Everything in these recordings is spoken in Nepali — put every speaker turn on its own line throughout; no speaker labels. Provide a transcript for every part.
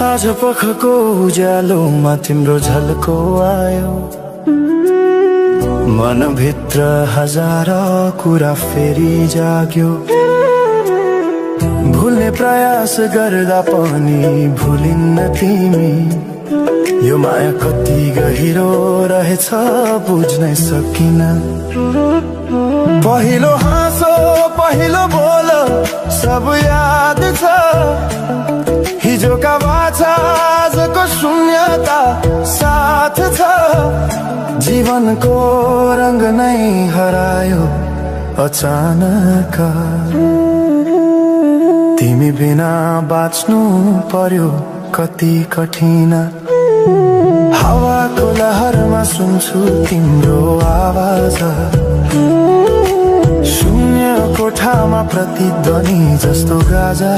साँझ पखको उज्यालोमा तिम्रो झल्को आयो, मनभित्र हजार कुरा फेरि जाग्यो। भुल्ने प्रयास गर्दा पनि भुलिन्न तिमी, यो माया कति गहिरो रहेछ बुझ्नै सकिन। पहिलो हाँसो पहिलो बोल सब याद छ, हिजोका बाछा आजको शून्यता साथ छ। जीवनको रंग नै हरायो अचानक, तिमी बिना बाँच्नु पर्यो कति कठिन। हावाको लहरमा सुन्छु तिम्रो आवाज, शून्य कोठामा प्रतिध्वनि जस्तो गाजा।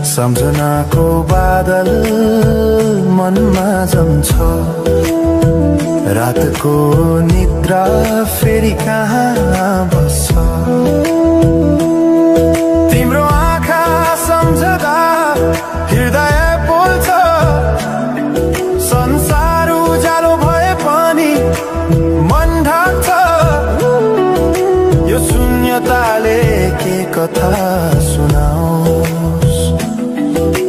सम्झनाको बादल मनमा जम्छ, रातको निद्रा फेरि कहाँ बस्छ। तिम्रो आँखा सम्झदा हृदय बोल्छ, संसार उज्यालो भए पनि मन ढाक्छ। यो शून्यताले के कथा सुनाओस्,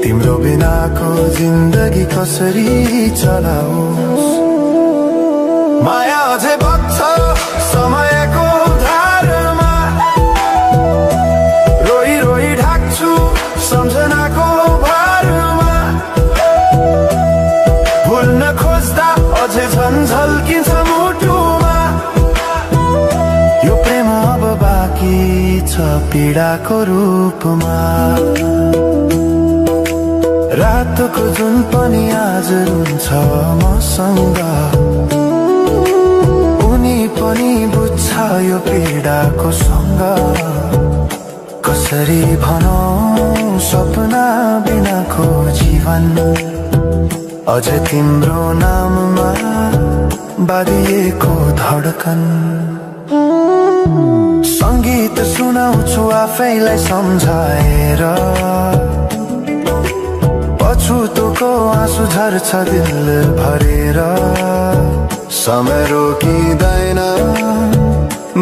तिम्रो बिनाको जिन्दगी कसरी चलाओस्। माया अझै बग्छ समयको धारमा, रोई रोई ढाक्छु सम्झनाको भारमा। भुल्न खोज्दा अझै झन् झल्किन्छ मुटुमा, यो प्रेम अब बाँकी छ पीडाको रूपमा। रातको जुन पनि आज रुन्छ मसँग, उनी पनि बुझ्छ यो पीडाको सँग। कसरी भनौं सपना बिनाको जीवन, अझ तिम्रो नाममा बाँधिएको धडकन। संगीत सुनाउँछु आफैलाई सम्झाएर, पछुतोको आँसु झर्छ दिल भरेर। समय रोकिँदैन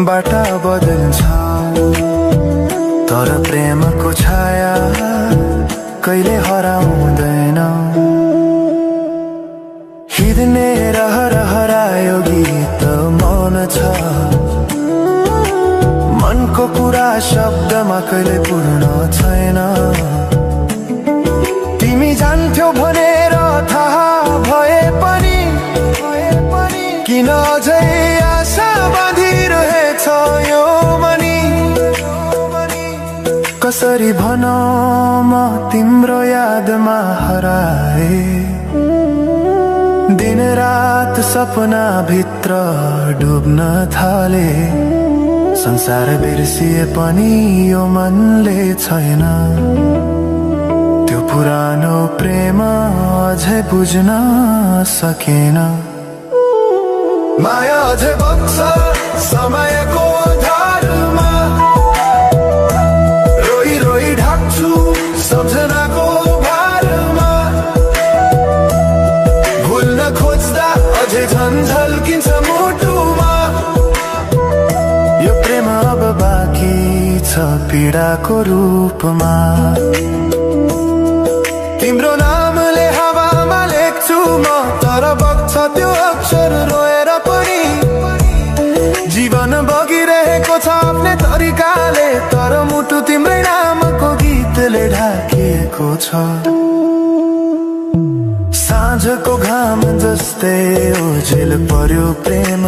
बाटा बदल्छ, तर प्रेमको छाया कहिले हराउँदैन। हिँड्ने रहर हरायो गीत मौन छ, मनको कुरा शब्दमा कहिले पूर्ण छैन। तिमी जान्थ्यौ भनेर थाहा भए पनि किन अझै आशा बाँधिरहेछ यो मनी। कसरी भनौं म तिम्रो यादमा हराए, दिन रात सपना भित्र डुब्न थाले। संसार बिर्सिए पनि यो मनले छैन, त्यो पुरानो प्रेम अझै बुझ्न सकेन। माया अझै बग्छ समयको धारमा, रोई रोई ढाक्छु सम्झनाको भारमा। भुल्न खोज्दा अझै झन् झल्किन्छ मुटुमा, यो प्रेम अब बाँकी छ पीडाको रूपमा। तिम्रो नामले हावामा लेख्छु म, तर बग्छ त्यो अक्षर रोएर पनि। जीवन बगिरहेको छ आफ्नै तरिकाले, तर मुटु तिम्रै नामको गीतले ढाकिएको छ। साँझको घाम जस्तै ओझेल पर्यो प्रेम,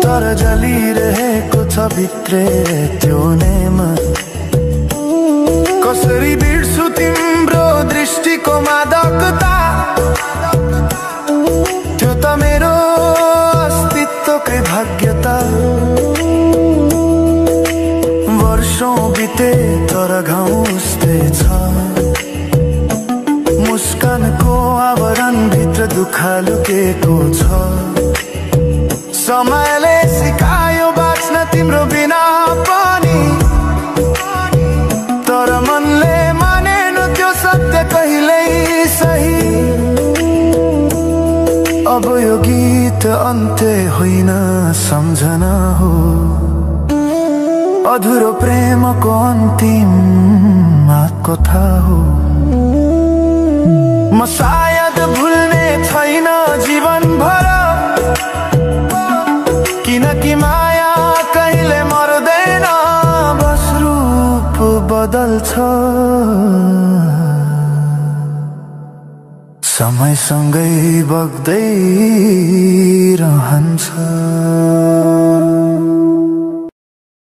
तर जलिरहेको छ भित्रै त्यो नेम। कसरी बिर्सु तिम्रो दृष्टिको मादकता, त्यो त मेरो अस्तित्वकै भाग्यता। वर्षौं बिते तर घाउ उस्तै छ, मुस्कानको आवरण भित्र दुःख लुकेको छ। समयले सिकायो बाँच्न तिम्रो बिना पनि, तर मनले मानेन त्यो सत्य कहिले अब यो गीत अन्त्य होइन सम्झना हो, अधुरो प्रेमको अन्तिम कथा हो। म सायद भुल्ने छैन जीवन भर, किनकि माया कहिले मर्दैन, बस रूप बदल्छ। समयसँगै बग्दै रहन्छ।